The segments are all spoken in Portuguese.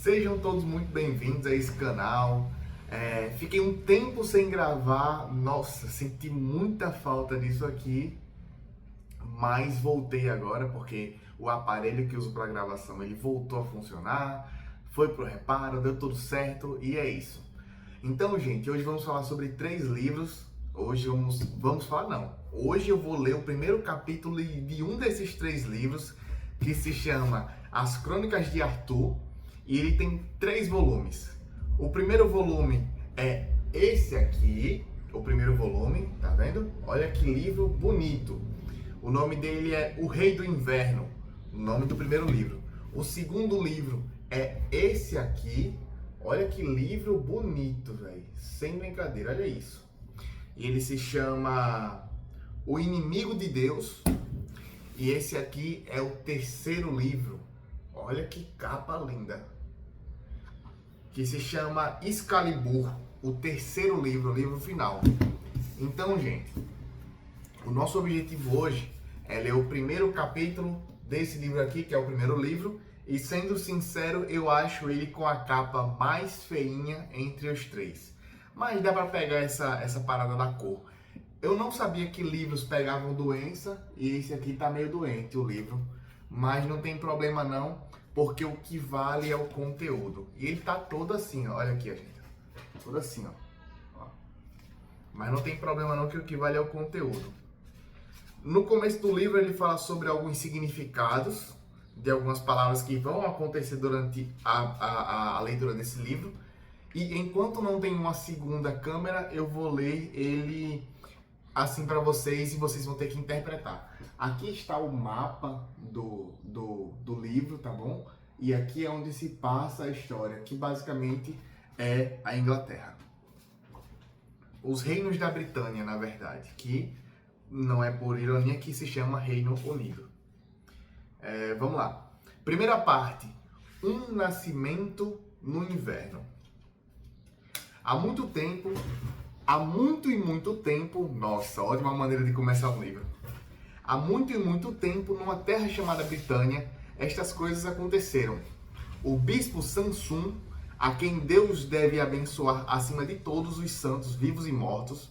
Sejam todos muito bem-vindos a esse canal. Fiquei um tempo sem gravar, nossa, senti muita falta disso aqui, mas voltei agora porque o aparelho que uso para gravação ele voltou a funcionar, foi pro reparo, deu tudo certo e é isso. Então, gente, hoje vamos falar sobre 3 livros. Hoje Hoje eu vou ler o primeiro capítulo de um desses 3 livros, que se chama As Crônicas de Arthur, e ele tem 3 volumes. O primeiro volume é esse aqui, o primeiro volume, tá vendo? Olha que livro bonito. O nome dele é O Rei do Inverno, o nome do primeiro livro. O segundo livro é esse aqui. Olha que livro bonito, velho. Sem brincadeira, olha isso. E ele se chama O Inimigo de Deus. E esse aqui é o terceiro livro. Olha que capa linda. Que se chama Excalibur, o terceiro livro, o livro final. Então, gente, o nosso objetivo hoje é ler o primeiro capítulo desse livro aqui, que é o primeiro livro. E sendo sincero, eu acho ele com a capa mais feinha entre os 3. Mas dá pra pegar essa parada da cor. Eu não sabia que livros pegavam doença, e esse aqui tá meio doente, o livro. Mas não tem problema não, porque o que vale é o conteúdo. E ele tá todo assim, ó. Olha aqui, gente. Todo assim, ó. Mas não tem problema não, que o que vale é o conteúdo. No começo do livro ele fala sobre alguns significados de algumas palavras que vão acontecer durante a leitura desse livro. E enquanto não tem uma segunda câmera, eu vou ler ele assim para vocês e vocês vão ter que interpretar. Aqui está o mapa do livro, tá bom? E aqui é onde se passa a história, que basicamente é a Inglaterra. Os reinos da Britânia, na verdade, que não é por ironia que se chama Reino Unido. Vamos lá. Primeira parte. Um nascimento no inverno. Há muito e muito tempo, nossa, ótima maneira de começar um livro. Há muito e muito tempo, numa terra chamada Britânia, estas coisas aconteceram. O bispo Samsun, a quem Deus deve abençoar acima de todos os santos vivos e mortos,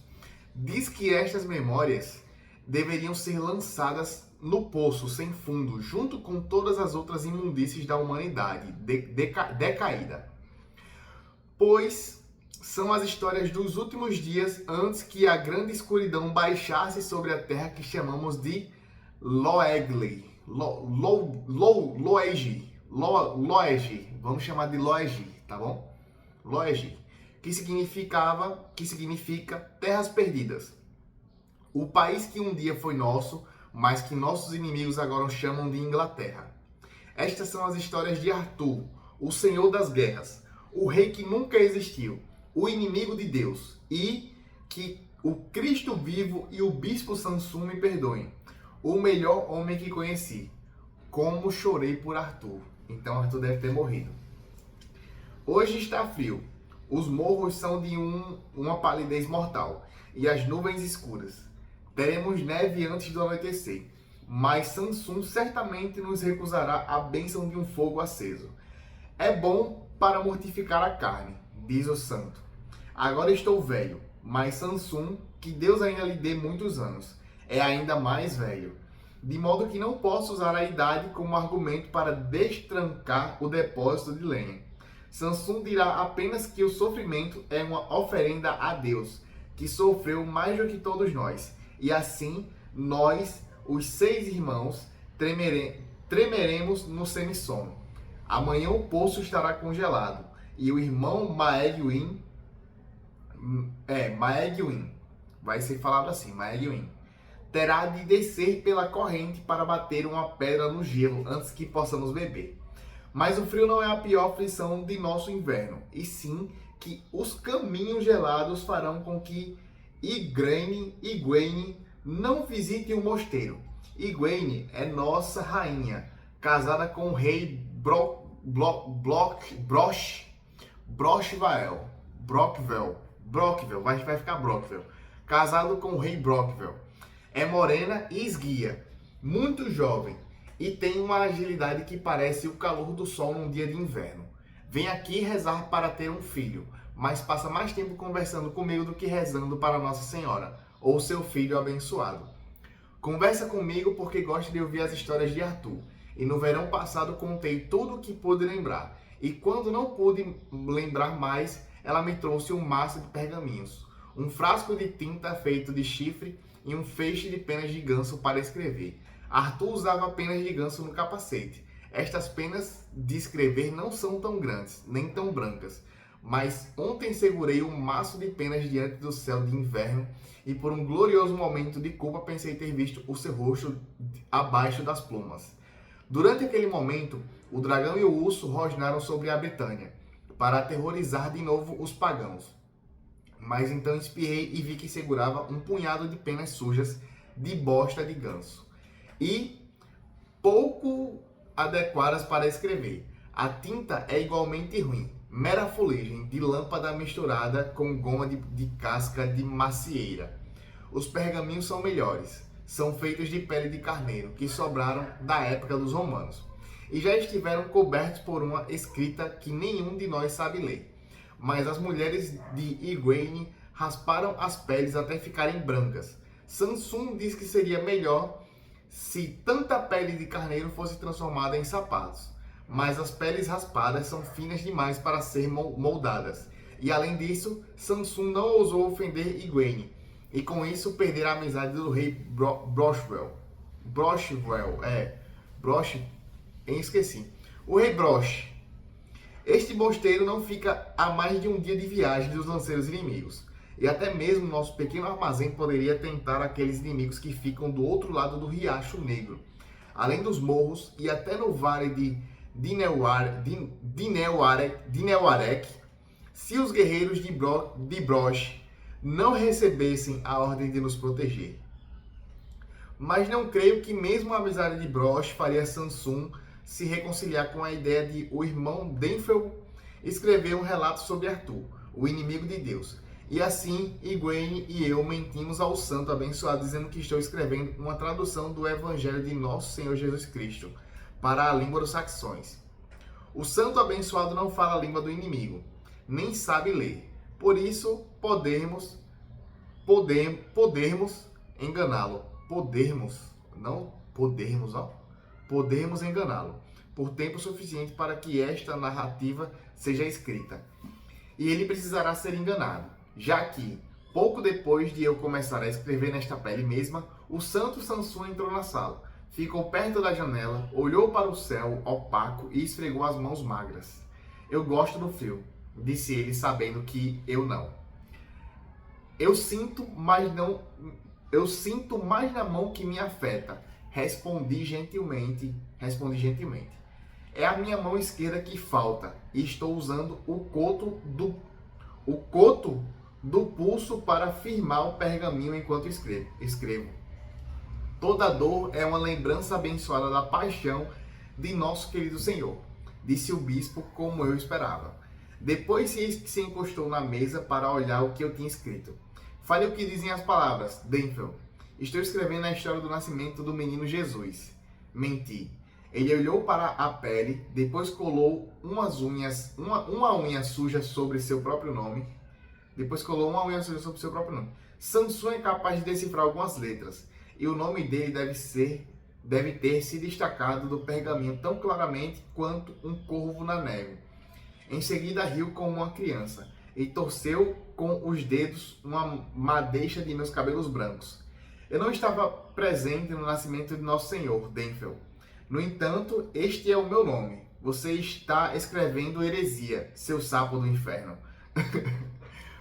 diz que estas memórias deveriam ser lançadas no poço sem fundo, junto com todas as outras imundícies da humanidade decaída. Pois são as histórias dos últimos dias antes que a grande escuridão baixasse sobre a terra que chamamos de Loegi. Vamos chamar de Loegi, tá bom? Loegi, que significa terras perdidas. O país que um dia foi nosso, mas que nossos inimigos agora chamam de Inglaterra. Estas são as histórias de Arthur, o Senhor das Guerras, o rei que nunca existiu, o inimigo de Deus, e que o Cristo vivo e o bispo Samsun me perdoem, o melhor homem que conheci. Como chorei por Arthur. Então Arthur deve ter morrido. Hoje está frio, os morros são de uma palidez mortal, e as nuvens escuras. Teremos neve antes do anoitecer, mas Samsun certamente nos recusará a bênção de um fogo aceso. É bom para mortificar a carne, diz o santo. Agora estou velho, mas Samsun, que Deus ainda lhe dê muitos anos, é ainda mais velho, de modo que não posso usar a idade como argumento para destrancar o depósito de lenha. Samsun dirá apenas que o sofrimento é uma oferenda a Deus, que sofreu mais do que todos nós. E assim, nós, os 6 irmãos, tremeremos no semissono. Amanhã o poço estará congelado, e o irmão Maeguin, vai ser falado assim, Maeguin, terá de descer pela corrente para bater uma pedra no gelo antes que possamos beber. Mas o frio não é a pior aflição de nosso inverno, e sim que os caminhos gelados farão com que Igraine não visite o mosteiro. Igraine é nossa rainha, casada com o rei Brockvel, vai ficar Brockvel. Casado com o rei Brockvel. É morena e esguia, muito jovem, e tem uma agilidade que parece o calor do sol num dia de inverno. Vem aqui rezar para ter um filho, mas passa mais tempo conversando comigo do que rezando para Nossa Senhora, ou seu filho abençoado. Conversa comigo porque gosta de ouvir as histórias de Arthur, e no verão passado contei tudo o que pude lembrar, e quando não pude lembrar mais, ela me trouxe um maço de pergaminhos, um frasco de tinta feito de chifre e um feixe de penas de ganso para escrever. Arthur usava penas de ganso no capacete. Estas penas de escrever não são tão grandes, nem tão brancas, mas ontem segurei um maço de penas diante do céu de inverno e por um glorioso momento de culpa pensei ter visto o seu rosto abaixo das plumas. Durante aquele momento, o dragão e o urso rosnaram sobre a Britânia, para aterrorizar de novo os pagãos. Mas então espiei e vi que segurava um punhado de penas sujas de bosta de ganso. E pouco adequadas para escrever. A tinta é igualmente ruim, mera fuligem de lâmpada misturada com goma de casca de macieira. Os pergaminhos são melhores, são feitos de pele de carneiro, que sobraram da época dos romanos, e já estiveram cobertos por uma escrita que nenhum de nós sabe ler. Mas as mulheres de Igraine rasparam as peles até ficarem brancas. Samsun diz que seria melhor se tanta pele de carneiro fosse transformada em sapatos. Mas as peles raspadas são finas demais para ser moldadas. E além disso, Samsun não ousou ofender Igraine, e com isso perder a amizade do rei Brochwell. Esqueci. O rei Broch. Este mosteiro não fica a mais de um dia de viagem dos lanceiros inimigos. E até mesmo nosso pequeno armazém poderia tentar aqueles inimigos que ficam do outro lado do Riacho Negro. Além dos morros e até no vale de Dineuarec, se os guerreiros de Broch não recebessem a ordem de nos proteger. Mas não creio que mesmo a amizade de Broch faria Samsun se reconciliar com a ideia de o irmão Denfel escrever um relato sobre Arthur, o inimigo de Deus. E assim, Igraine e eu mentimos ao santo abençoado dizendo que estou escrevendo uma tradução do Evangelho de Nosso Senhor Jesus Cristo para a língua dos saxões. O santo abençoado não fala a língua do inimigo, nem sabe ler. Por isso, podermos enganá-lo. Podermos enganá-lo por tempo suficiente para que esta narrativa seja escrita. E ele precisará ser enganado, já que, pouco depois de eu começar a escrever nesta pele mesma, o santo Samsun entrou na sala, ficou perto da janela, olhou para o céu opaco e esfregou as mãos magras. Eu gosto do frio, disse ele, sabendo que eu não. Eu sinto mais na mão que me afeta, respondi gentilmente. É a minha mão esquerda que falta e estou usando o coto do pulso para firmar o pergaminho enquanto escrevo. Toda dor é uma lembrança abençoada da paixão de nosso querido Senhor, disse o bispo como eu esperava. Depois se encostou na mesa para olhar o que eu tinha escrito. Fale o que dizem as palavras, Denfel. Estou escrevendo a história do nascimento do menino Jesus. Menti. Ele olhou para a pele, depois colou uma unha suja sobre seu próprio nome. Samsun é capaz de decifrar algumas letras, e o nome dele deve ter se destacado do pergaminho tão claramente quanto um corvo na neve. Em seguida riu como uma criança, e torceu com os dedos uma madeixa de meus cabelos brancos. Eu não estava presente no nascimento de Nosso Senhor, Denfel. No entanto, este é o meu nome. Você está escrevendo heresia, seu sapo do inferno.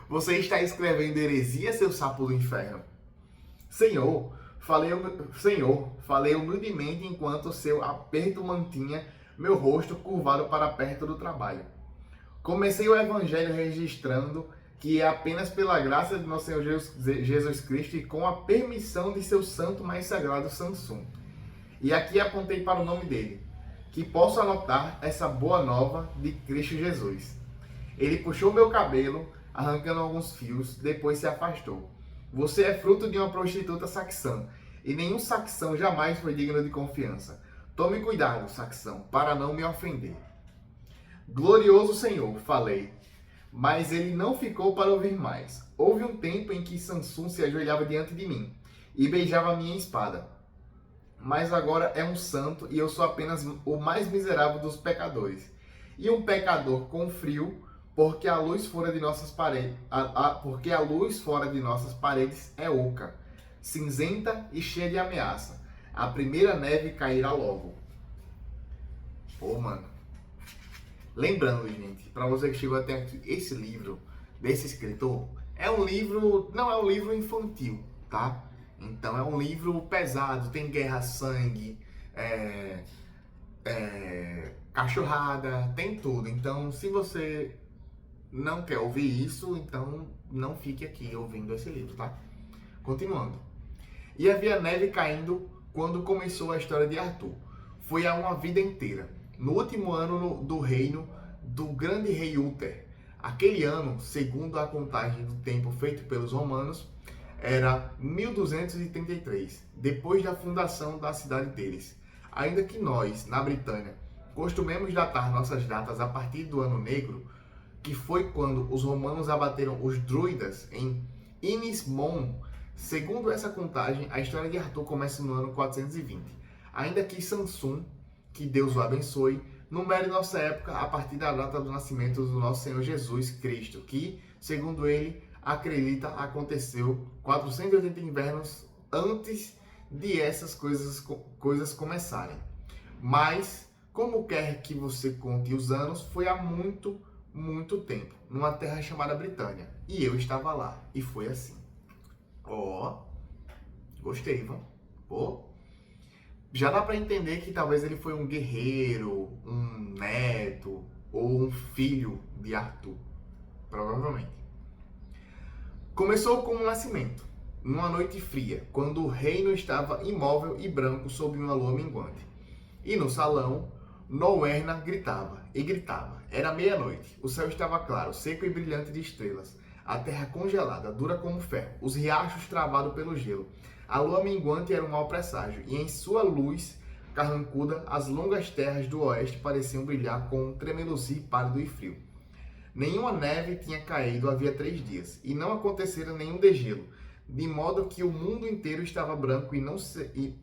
Você está escrevendo heresia, seu sapo do inferno. Senhor, falei humildemente enquanto seu aperto mantinha meu rosto curvado para perto do trabalho. Comecei o Evangelho registrando que é apenas pela graça de nosso Senhor Jesus Cristo e com a permissão de seu santo mais sagrado Samsun. E aqui apontei para o nome dele, que posso anotar essa boa nova de Cristo Jesus. Ele puxou meu cabelo, arrancando alguns fios, depois se afastou. Você é fruto de uma prostituta saxã, e nenhum saxão jamais foi digno de confiança. Tome cuidado, saxão, para não me ofender. Glorioso Senhor, falei, mas ele não ficou para ouvir mais. Houve um tempo em que Sansum se ajoelhava diante de mim e beijava a minha espada. Mas agora é um santo e eu sou apenas o mais miserável dos pecadores. E um pecador com frio, porque a luz fora de nossas paredes, porque a luz fora de nossas paredes é oca, cinzenta e cheia de ameaça. A primeira neve cairá logo. Pô, mano. Lembrando, gente, para você que chegou até aqui, esse livro desse escritor é um livro, não é um livro infantil, tá? Então é um livro pesado, tem guerra, sangue, cachorrada, tem tudo. Então, se você não quer ouvir isso, então não fique aqui ouvindo esse livro, tá? Continuando. E havia neve caindo quando começou a história de Arthur. Foi há uma vida inteira. No último ano do reino do grande rei Uther. Aquele ano, segundo a contagem do tempo feito pelos romanos, era 1233, depois da fundação da cidade deles. Ainda que nós, na Britânia, costumemos datar nossas datas a partir do Ano Negro, que foi quando os romanos abateram os druidas em Inis Mons. Segundo essa contagem, a história de Arthur começa no ano 420. Ainda que Sansum, que Deus o abençoe, numere nossa época a partir da data do nascimento do nosso Senhor Jesus Cristo, que, segundo ele, acredita aconteceu 480 invernos antes de essas coisas começarem. Mas, como quer que você conte os anos, foi há muito, muito tempo, numa terra chamada Britânia. E eu estava lá, e foi assim. Ó, gostei, vamos? Pô, já dá para entender que talvez ele foi um guerreiro, um neto ou um filho de Arthur, provavelmente. Começou com um nascimento, numa noite fria, quando o reino estava imóvel e branco sob uma lua minguante. E no salão, Noerna gritava e gritava. Era meia-noite, o céu estava claro, seco e brilhante de estrelas, a terra congelada, dura como ferro, os riachos travados pelo gelo. A lua minguante era um mau presságio, e em sua luz carrancuda, as longas terras do oeste pareciam brilhar com um tremeluzir pálido e frio. Nenhuma neve tinha caído havia 3 dias, e não acontecera nenhum degelo, de modo que o mundo inteiro estava branco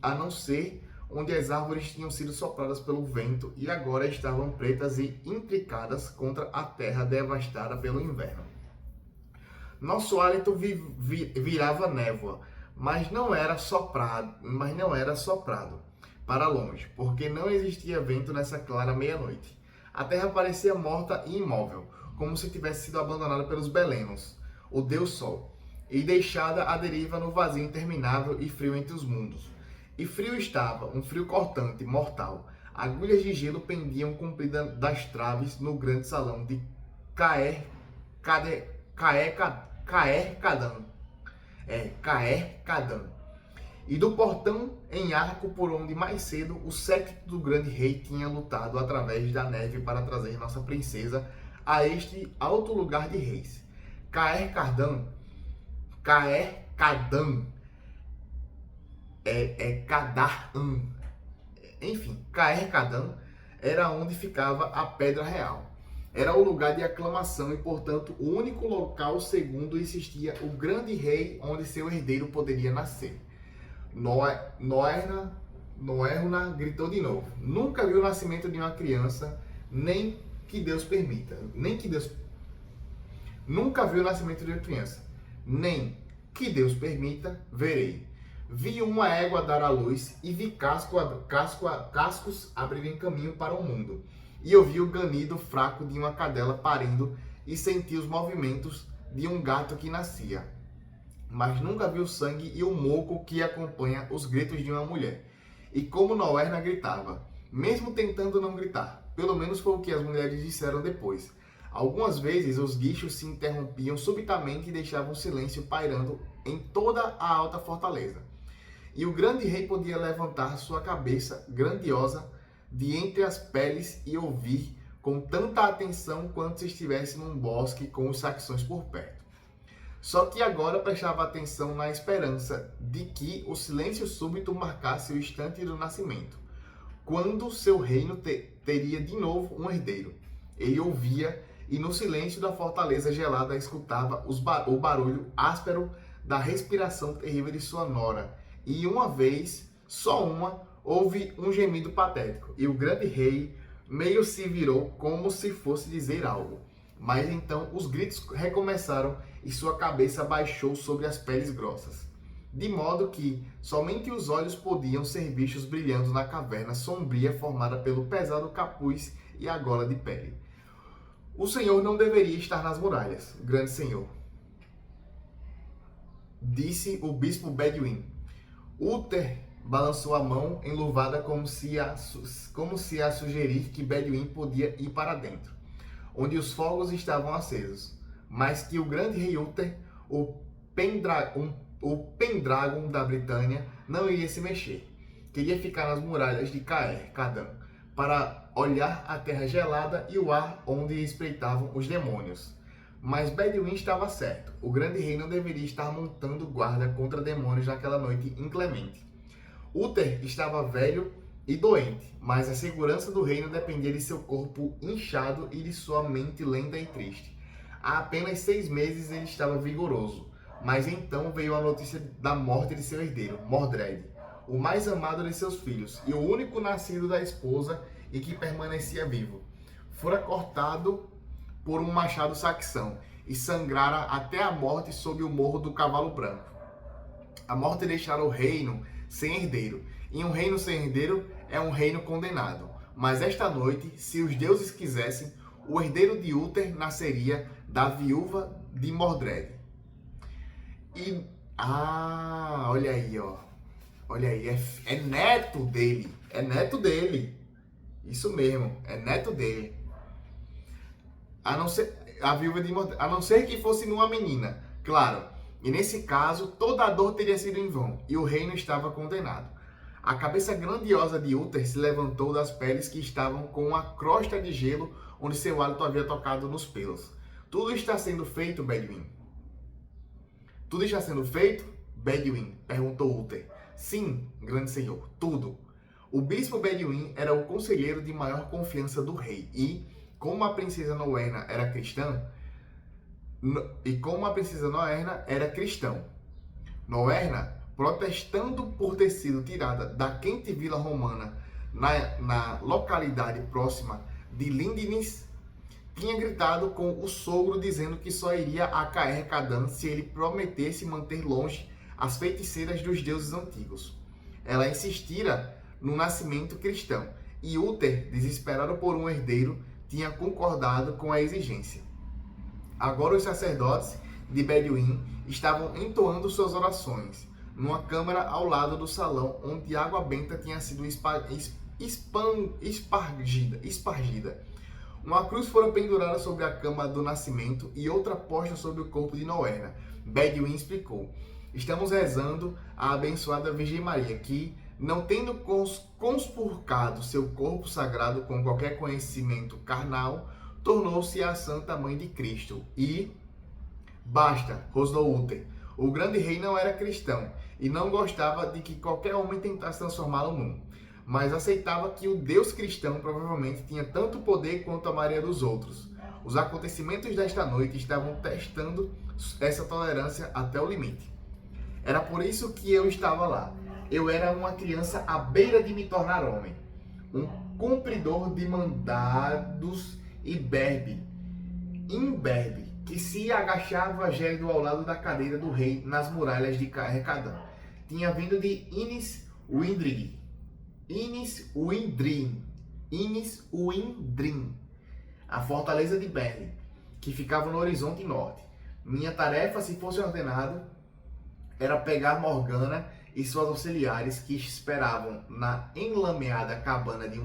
a não ser onde as árvores tinham sido sopradas pelo vento e agora estavam pretas e intrincadas contra a terra devastada pelo inverno. Nosso hálito virava névoa, mas não era soprado para longe, porque não existia vento nessa clara meia-noite. A terra parecia morta e imóvel, como se tivesse sido abandonada pelos belenos, o Deus Sol, e deixada à deriva no vazio interminável e frio entre os mundos. E frio estava, um frio cortante, mortal. Agulhas de gelo pendiam compridas das traves no grande salão de Caer-Cadã. E do portão em arco por onde mais cedo o séquito do grande rei tinha lutado através da neve para trazer nossa princesa a este alto lugar de reis. Caer-Cadã Cadarã. Enfim, Caer-Cadã era onde ficava a Pedra Real. Era o lugar de aclamação e, portanto, o único local segundo existia o grande rei onde seu herdeiro poderia nascer. Noerna gritou de novo. Nunca vi o nascimento de uma criança, nem que Deus permita. Nunca vi o nascimento de uma criança, nem que Deus permita, verei. Vi uma égua dar à luz e vi cascos abrirem caminho para o mundo. E eu vi o ganido fraco de uma cadela parindo e senti os movimentos de um gato que nascia. Mas nunca vi o sangue e o moco que acompanha os gritos de uma mulher. E como Noerna gritava, mesmo tentando não gritar, pelo menos foi o que as mulheres disseram depois. Algumas vezes os guichos se interrompiam subitamente e deixavam silêncio pairando em toda a alta fortaleza. E o grande rei podia levantar sua cabeça grandiosa de entre as peles e ouvir com tanta atenção quanto se estivesse num bosque com os saxões por perto. Só que agora prestava atenção na esperança de que o silêncio súbito marcasse o instante do nascimento, quando seu reino teria de novo um herdeiro. Ele ouvia e no silêncio da fortaleza gelada escutava o barulho áspero da respiração terrível de sua nora. E uma vez, só uma, houve um gemido patético, e o grande rei meio se virou como se fosse dizer algo. Mas então os gritos recomeçaram e sua cabeça baixou sobre as peles grossas, de modo que somente os olhos podiam ser vistos brilhando na caverna sombria formada pelo pesado capuz e a gola de pele. O Senhor não deveria estar nas muralhas, grande Senhor, disse o bispo Beduim. Uther balançou a mão enluvada como se a sugerir que Beduim podia ir para dentro, onde os fogos estavam acesos, mas que o grande rei Uther, o Pendragon da Britânia, não iria se mexer. Queria ficar nas muralhas de Caer-Cadã, para olhar a terra gelada e o ar onde espreitavam os demônios. Mas Beduim estava certo. O grande rei não deveria estar montando guarda contra demônios naquela noite inclemente. Uther estava velho e doente, mas a segurança do reino dependia de seu corpo inchado e de sua mente lenta e triste. Há apenas 6 meses ele estava vigoroso, mas então veio a notícia da morte de seu herdeiro, Mordred, o mais amado de seus filhos e o único nascido da esposa e que permanecia vivo. Fora cortado por um machado saxão e sangrara até a morte sob o morro do Cavalo Branco. A morte deixara o reino sem herdeiro, e um reino sem herdeiro é um reino condenado. Mas esta noite, se os deuses quisessem, o herdeiro de Uther nasceria da viúva de Mordred. E, olha aí, ó. Olha aí, é neto dele. É neto dele. Isso mesmo, é neto dele. A não ser que fosse numa menina, claro. E nesse caso, toda a dor teria sido em vão, e o reino estava condenado. A cabeça grandiosa de Uther se levantou das peles que estavam com uma crosta de gelo onde seu hálito havia tocado nos pelos. Tudo está sendo feito, Beduim. Tudo está sendo feito? Beduim, perguntou Uther. Sim, grande senhor, tudo. O bispo Beduim era o conselheiro de maior confiança do rei e, como a princesa Noerna era cristã, Noerna, protestando por ter sido tirada da quente vila romana na localidade próxima de Lindines, tinha gritado com o sogro dizendo que só iria a Caer-Cadã se ele prometesse manter longe as feiticeiras dos deuses antigos. Ela insistira no nascimento cristão, e Uther, desesperado por um herdeiro, tinha concordado com a exigência. Agora os sacerdotes de Beduim estavam entoando suas orações, numa câmara ao lado do salão onde água benta tinha sido espargida. Uma cruz fora pendurada sobre a cama do nascimento e outra posta sobre o corpo de Noerna. Beduim explicou: estamos rezando a abençoada Virgem Maria, que, não tendo conspurcado seu corpo sagrado com qualquer conhecimento carnal, tornou-se a Santa Mãe de Cristo. E... basta, rosnou Uther. O grande rei não era cristão e não gostava de que qualquer homem tentasse transformá-lo num, mas aceitava que o Deus cristão provavelmente tinha tanto poder quanto a maioria dos outros. Os acontecimentos desta noite estavam testando essa tolerância até o limite. Era por isso que eu estava lá. Eu era uma criança à beira de me tornar homem, um cumpridor de mandados imberbe, que se agachava gélido ao lado da cadeira do rei nas muralhas de Caer-Cadã. Tinha vindo de Innis Uindrim, a fortaleza de Berlin, que ficava no horizonte norte. Minha tarefa, se fosse ordenado, era pegar Morgana e suas auxiliares que esperavam na enlameada cabana de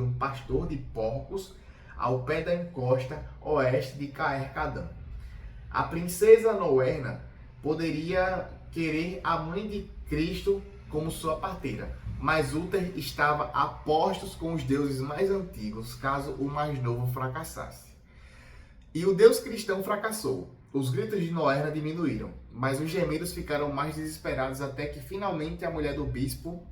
um pastor de porcos ao pé da encosta oeste de Caer-Cadã. A princesa Noerna poderia querer a mãe de Cristo como sua parteira, mas Uther estava a postos com os deuses mais antigos, caso o mais novo fracassasse. E o Deus cristão fracassou. Os gritos de Noerna diminuíram, mas os gemidos ficaram mais desesperados até que finalmente a mulher do bispo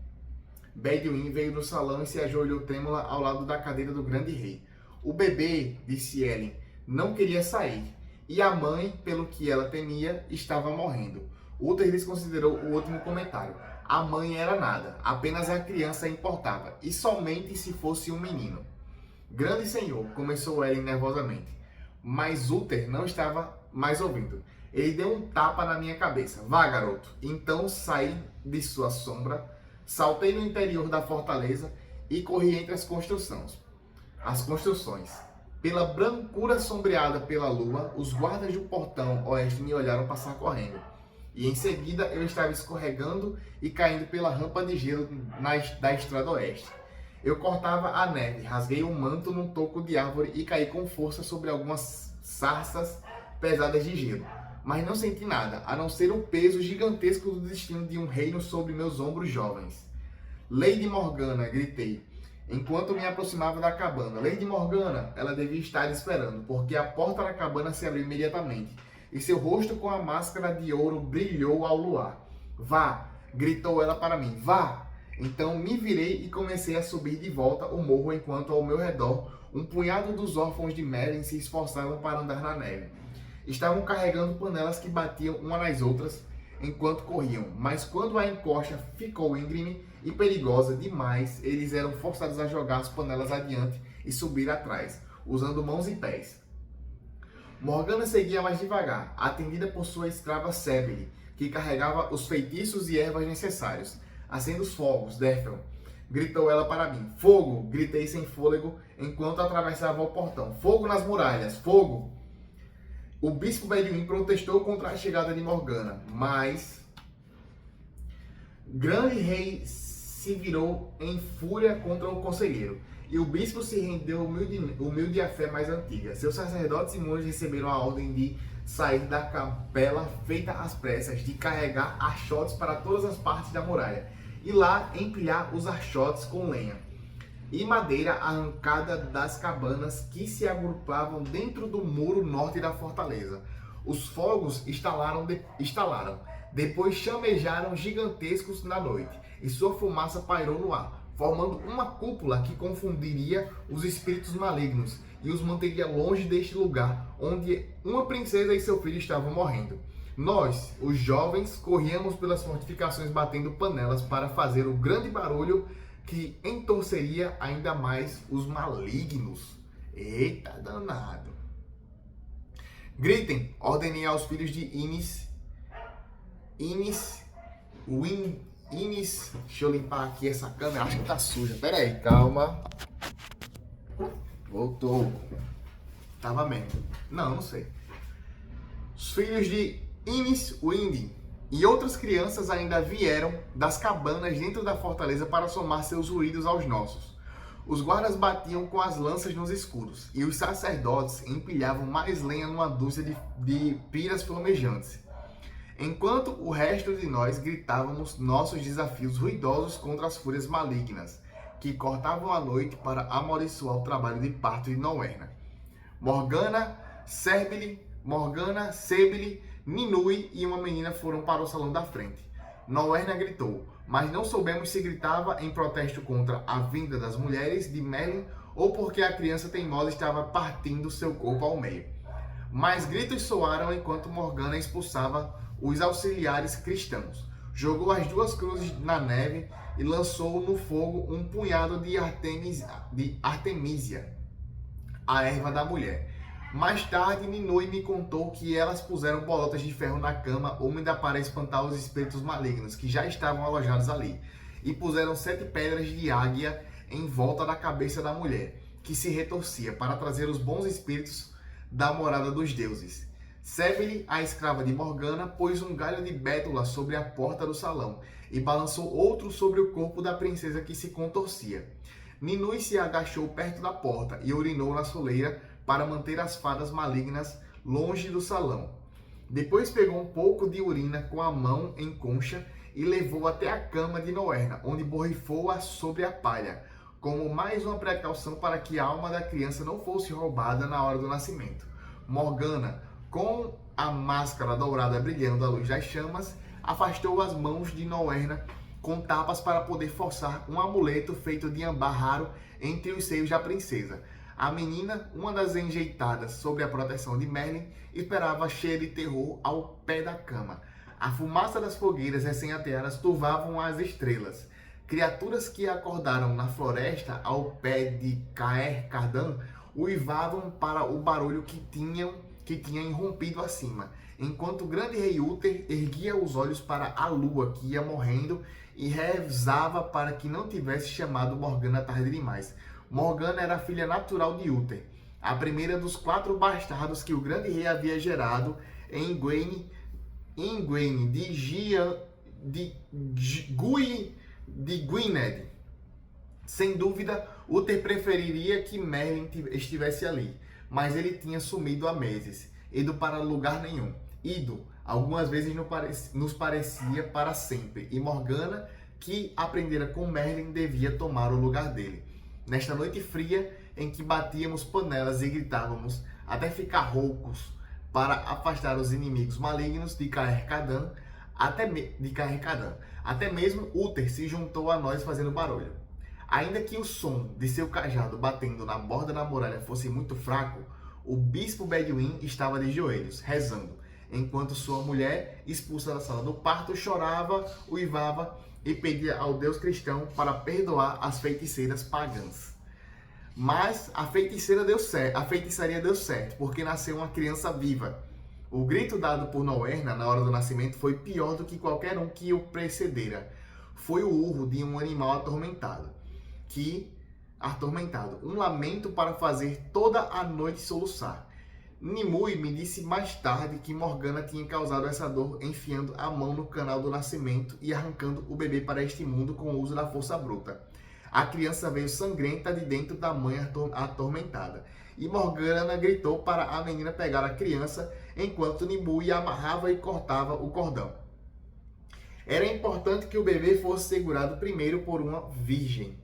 Beduim veio no salão e se ajoelhou trêmula ao lado da cadeira do grande rei. O bebê, disse Ellen, não queria sair. E a mãe, pelo que ela temia, estava morrendo. Uther desconsiderou o último comentário. A mãe era nada, apenas a criança importava, e somente se fosse um menino. Grande senhor, começou Ellen nervosamente. Mas Uther não estava mais ouvindo. Ele deu um tapa na minha cabeça. Vá, garoto. Então saí de sua sombra, saltei no interior da fortaleza e corri entre as construções. Pela brancura sombreada pela lua, os guardas do portão oeste me olharam passar correndo. E em seguida eu estava escorregando e caindo pela rampa de gelo da estrada oeste. Eu cortava a neve, rasguei um manto num toco de árvore e caí com força sobre algumas sarças pesadas de gelo. Mas não senti nada, a não ser o peso gigantesco do destino de um reino sobre meus ombros jovens. Lady Morgana, gritei, enquanto me aproximava da cabana. Lady Morgana, ela devia estar esperando, porque a porta da cabana se abriu imediatamente, e seu rosto com a máscara de ouro brilhou ao luar. Vá, gritou ela para mim, vá! Então me virei e comecei a subir de volta o morro enquanto ao meu redor um punhado dos órfãos de Merlin se esforçavam para andar na neve. Estavam carregando panelas que batiam uma nas outras enquanto corriam, mas quando a encosta ficou íngreme e perigosa demais, eles eram forçados a jogar as panelas adiante e subir atrás, usando mãos e pés. Morgana seguia mais devagar, atendida por sua escrava Sebele, que carregava os feitiços e ervas necessários. Acenda os fogos, Defel, gritou ela para mim. Fogo! Gritei sem fôlego enquanto atravessava o portão. Fogo nas muralhas! Fogo! O bispo Beduim protestou contra a chegada de Morgana, mas grande rei se virou em fúria contra o conselheiro, e o bispo se rendeu humilde à fé mais antiga. Seus sacerdotes e monges receberam a ordem de sair da capela feita às pressas, de carregar achotes para todas as partes da muralha, e lá empilhar os achotes com lenha e madeira arrancada das cabanas que se agrupavam dentro do muro norte da fortaleza. Os fogos estalaram, depois chamejaram gigantescos na noite, e sua fumaça pairou no ar, formando uma cúpula que confundiria os espíritos malignos e os manteria longe deste lugar, onde uma princesa e seu filho estavam morrendo. Nós, os jovens, corríamos pelas fortificações batendo panelas para fazer o grande barulho que entorceria ainda mais os malignos. Eita danado! Gritem, ordenei aos filhos de Innis, deixa eu limpar aqui essa câmera, acho que tá suja. Pera aí, calma. Voltou. Tava mesmo. Não sei. Os filhos de Innis Winding e outras crianças ainda vieram das cabanas dentro da fortaleza para somar seus ruídos aos nossos. Os guardas batiam com as lanças nos escudos, e os sacerdotes empilhavam mais lenha numa dúzia de piras flamejantes, enquanto o resto de nós gritávamos nossos desafios ruidosos contra as fúrias malignas, que cortavam a noite para amaldiçoar o trabalho de parto de Noerna. Morgana, Sebele, Ninui e uma menina foram para o salão da frente. Noerna gritou, mas não soubemos se gritava em protesto contra a vinda das mulheres de Merlin ou porque a criança teimosa estava partindo seu corpo ao meio. Mas gritos soaram enquanto Morgana expulsava os auxiliares cristãos. Jogou as duas cruzes na neve e lançou no fogo um punhado de Artemisia, a erva da mulher. Mais tarde, Ninui me contou que elas puseram bolotas de ferro na cama úmida para espantar os espíritos malignos que já estavam alojados ali, e puseram 7 pedras de águia em volta da cabeça da mulher, que se retorcia, para trazer os bons espíritos da morada dos deuses. Sebele, a escrava de Morgana, pôs um galho de bétula sobre a porta do salão e balançou outro sobre o corpo da princesa que se contorcia. Ninui se agachou perto da porta e urinou na soleira para manter as fadas malignas longe do salão. Depois pegou um pouco de urina com a mão em concha e levou até a cama de Noerna, onde borrifou-a sobre a palha, como mais uma precaução para que a alma da criança não fosse roubada na hora do nascimento. Morgana, com a máscara dourada brilhando à luz das chamas, afastou as mãos de Noerna com tapas para poder forçar um amuleto feito de âmbar raro entre os seios da princesa. A menina, uma das enjeitadas sob a proteção de Merlin, esperava cheia de terror ao pé da cama. A fumaça das fogueiras recém-ateadas turvavam as estrelas. Criaturas que acordaram na floresta ao pé de Caer Cardan uivavam para o barulho que tinha irrompido acima, enquanto o grande rei Uther erguia os olhos para a lua que ia morrendo e rezava para que não tivesse chamado Morgana tarde demais. Morgana era a filha natural de Uther, a primeira dos 4 bastardos que o grande rei havia gerado em Gwyn de Gwynedd. Sem dúvida, Uther preferiria que Merlin estivesse ali, mas ele tinha sumido há meses, ido para lugar nenhum. Algumas vezes nos parecia para sempre, e Morgana, que aprendera com Merlin, devia tomar o lugar dele. Nesta noite fria, em que batíamos panelas e gritávamos até ficar roucos para afastar os inimigos malignos de Caer Cardan, até mesmo Uther se juntou a nós fazendo barulho. Ainda que o som de seu cajado batendo na borda da muralha fosse muito fraco, o bispo Beduin estava de joelhos, rezando, enquanto sua mulher, expulsa da sala do parto, chorava, uivava e pedia ao Deus cristão para perdoar as feiticeiras pagãs. Mas a feitiçaria deu certo, porque nasceu uma criança viva. O grito dado por Noerna na hora do nascimento foi pior do que qualquer um que o precedera. Foi o urro de um animal atormentado, um lamento para fazer toda a noite soluçar. Nimue me disse mais tarde que Morgana tinha causado essa dor enfiando a mão no canal do nascimento e arrancando o bebê para este mundo com o uso da força bruta. A criança veio sangrenta de dentro da mãe atormentada, e Morgana gritou para a menina pegar a criança enquanto Nimue amarrava e cortava o cordão. Era importante que o bebê fosse segurado primeiro por uma virgem,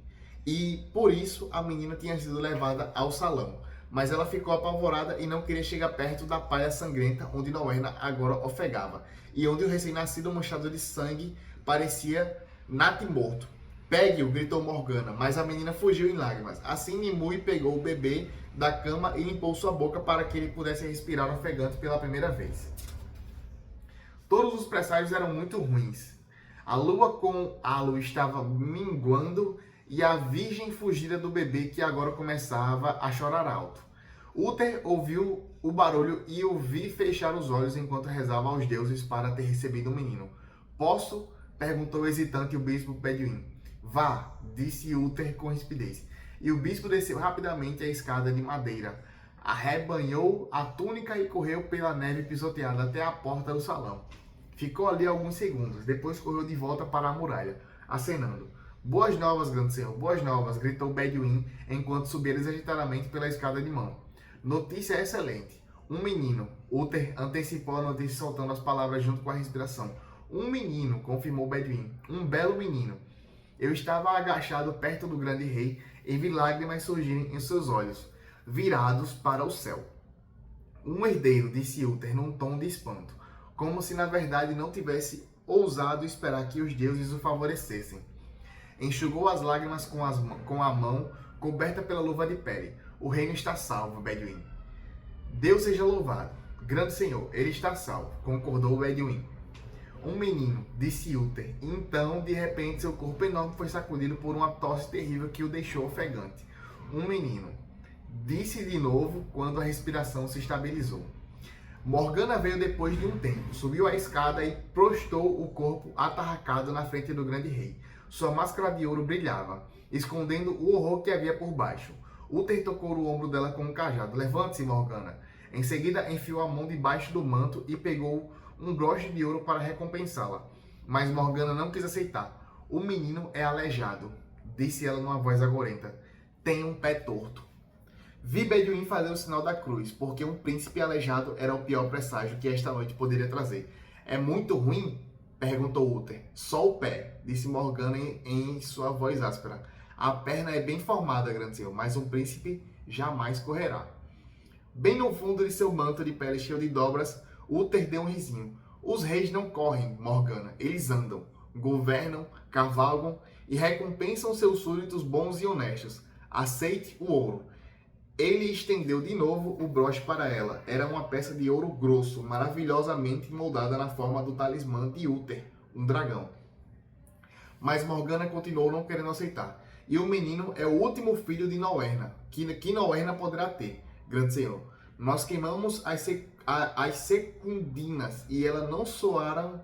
e por isso a menina tinha sido levada ao salão. Mas ela ficou apavorada e não queria chegar perto da palha sangrenta onde Noerna agora ofegava, e onde o recém-nascido manchado de sangue parecia natimorto. Pegue-o, gritou Morgana, mas a menina fugiu em lágrimas. Assim Nimue pegou o bebê da cama e limpou sua boca para que ele pudesse respirar ofegante pela primeira vez. Todos os presságios eram muito ruins. A lua com halo estava minguando e a virgem fugida do bebê que agora começava a chorar alto. Uther ouviu o barulho e o vi fechar os olhos enquanto rezava aos deuses para ter recebido o menino. Posso? Perguntou hesitante o bispo Beduin. Vá, disse Uther com rispidez. E o bispo desceu rapidamente a escada de madeira, arrebanhou a túnica e correu pela neve pisoteada até a porta do salão. Ficou ali alguns segundos, depois correu de volta para a muralha, acenando. Boas novas, grande senhor, boas novas, gritou Beduin enquanto subia desajeitadamente pela escada de mão. Notícia excelente. Um menino. Uther antecipou a notícia soltando as palavras junto com a respiração. Um menino, confirmou Beduin. Um belo menino. Eu estava agachado perto do grande rei e vi lágrimas surgirem em seus olhos, virados para o céu. Um herdeiro, disse Uther num tom de espanto, como se na verdade não tivesse ousado esperar que os deuses o favorecessem. Enxugou as lágrimas com a mão coberta pela luva de pele. O reino está salvo, Beduin. Deus seja louvado. Grande senhor, ele está salvo, concordou Beduin. Um menino, disse Uther. Então, de repente, seu corpo enorme foi sacudido por uma tosse terrível que o deixou ofegante. Um menino, disse de novo quando a respiração se estabilizou. Morgana veio depois de um tempo, subiu a escada e prostou o corpo atarracado na frente do grande rei. Sua máscara de ouro brilhava, escondendo o horror que havia por baixo. Uther tocou no ombro dela com um cajado. Levante-se, Morgana. Em seguida, enfiou a mão debaixo do manto e pegou um broche de ouro para recompensá-la. Mas Morgana não quis aceitar. O menino é aleijado, disse ela numa voz agorenta. Tem um pé torto. Vi Beduin fazer o sinal da cruz, porque um príncipe aleijado era o pior presságio que esta noite poderia trazer. É muito ruim? Perguntou Uther. Só o pé, disse Morgana em sua voz áspera. A perna é bem formada, grande senhor, mas um príncipe jamais correrá. Bem no fundo de seu manto de pele cheio de dobras, Uther deu um risinho. Os reis não correm, Morgana, eles andam, governam, cavalgam e recompensam seus súditos bons e honestos. Aceite o ouro. Ele estendeu de novo o broche para ela. Era uma peça de ouro grosso, maravilhosamente moldada na forma do talismã de Uther, um dragão. Mas Morgana continuou não querendo aceitar. E o menino é o último filho de Noerna, que Noerna poderá ter, grande senhor. Nós queimamos as secundinas e elas não soaram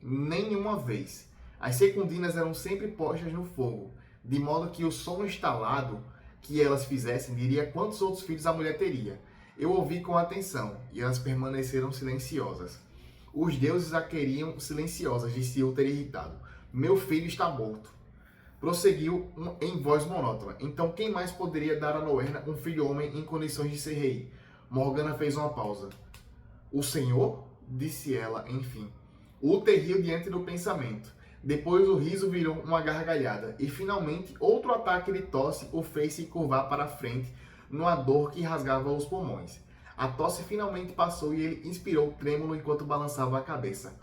nenhuma vez. As secundinas eram sempre postas no fogo, de modo que o som instalado que elas fizessem diria quantos outros filhos a mulher teria. Eu ouvi com atenção, e elas permaneceram silenciosas. Os deuses a queriam silenciosas, disse Uther irritado. Meu filho está morto. Prosseguiu em voz monótona. Então quem mais poderia dar a Noerna um filho homem em condições de ser rei? Morgana fez uma pausa. O senhor? Disse ela, enfim. Uther riu diante do pensamento. Depois o riso virou uma gargalhada, e finalmente outro ataque de tosse o fez se curvar para a frente, numa dor que rasgava os pulmões. A tosse finalmente passou e ele inspirou trêmulo enquanto balançava a cabeça.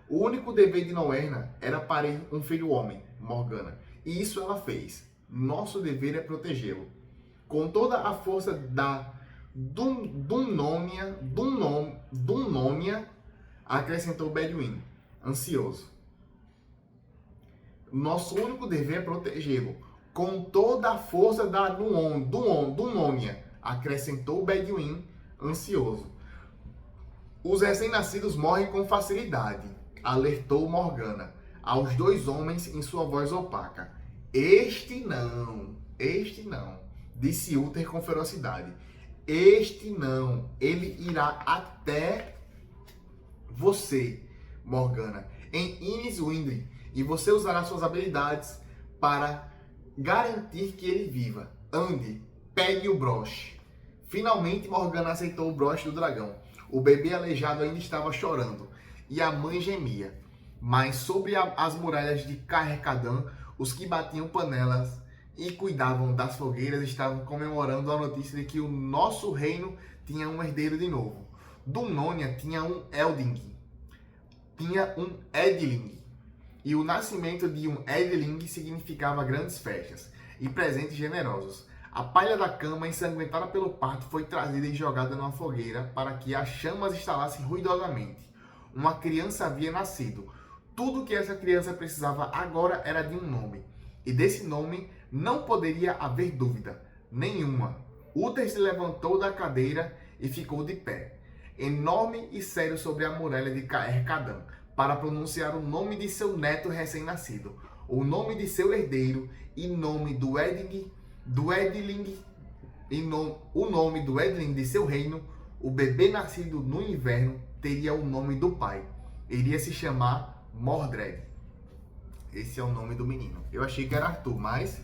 O único dever de Noerna era parir um filho homem, Morgana, e isso ela fez. Nosso dever é protegê-lo. Com toda a força da Dumnônia, acrescentou Bedouin, ansioso. Nosso único dever é protegê-lo. Com toda a força da Dumnônia, acrescentou Bedouin, ansioso. Os recém-nascidos morrem com facilidade, alertou Morgana, aos dois homens em sua voz opaca. Este não, disse Uther com ferocidade. Este não, ele irá até você, Morgana, em Iniswindre, e você usará suas habilidades para garantir que ele viva. Ande, pegue o broche. Finalmente Morgana aceitou o broche do dragão. O bebê aleijado ainda estava chorando, e a mãe gemia. Mas sobre as muralhas de Caer-Cadã, os que batiam panelas e cuidavam das fogueiras estavam comemorando a notícia de que o nosso reino tinha um herdeiro de novo. Dumnônia tinha um Edling, e o nascimento de um Edling significava grandes festas e presentes generosos. A palha da cama, ensanguentada pelo parto, foi trazida e jogada numa fogueira para que as chamas estalassem ruidosamente. Uma criança havia nascido. Tudo que essa criança precisava agora era de um nome. E desse nome não poderia haver dúvida nenhuma. Uther se levantou da cadeira e ficou de pé, enorme e sério sobre a muralha de Caer-Cadã, para pronunciar o nome de seu neto recém-nascido, o nome de seu herdeiro e nome do Edling, o nome do Edling de seu reino. O bebê nascido no inverno teria o nome do pai. Iria se chamar Mordred. Esse é o nome do menino. Eu achei que era Arthur, mas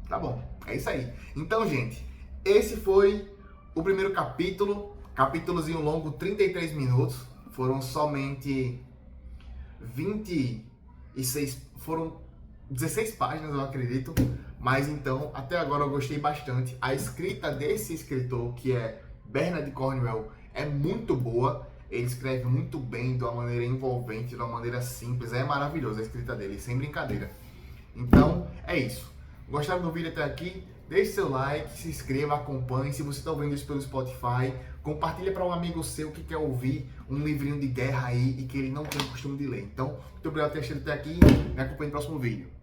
tá bom, é isso aí. Então, gente, esse foi o primeiro capítulo. Capítulozinho longo, 33 minutos. Foram somente 16 páginas, eu acredito. Mas então, até agora eu gostei bastante. A escrita desse escritor, que é Bernard Cornwell, é muito boa. Ele escreve muito bem, de uma maneira envolvente, de uma maneira simples. É maravilhosa a escrita dele, sem brincadeira. Então, é isso. Gostaram do vídeo até aqui? Deixe seu like, se inscreva, acompanhe. Se você está ouvindo isso pelo Spotify, compartilha para um amigo seu que quer ouvir um livrinho de guerra aí e que ele não tem o costume de ler. Então, muito obrigado por ter assistido até aqui. Me acompanhe no próximo vídeo.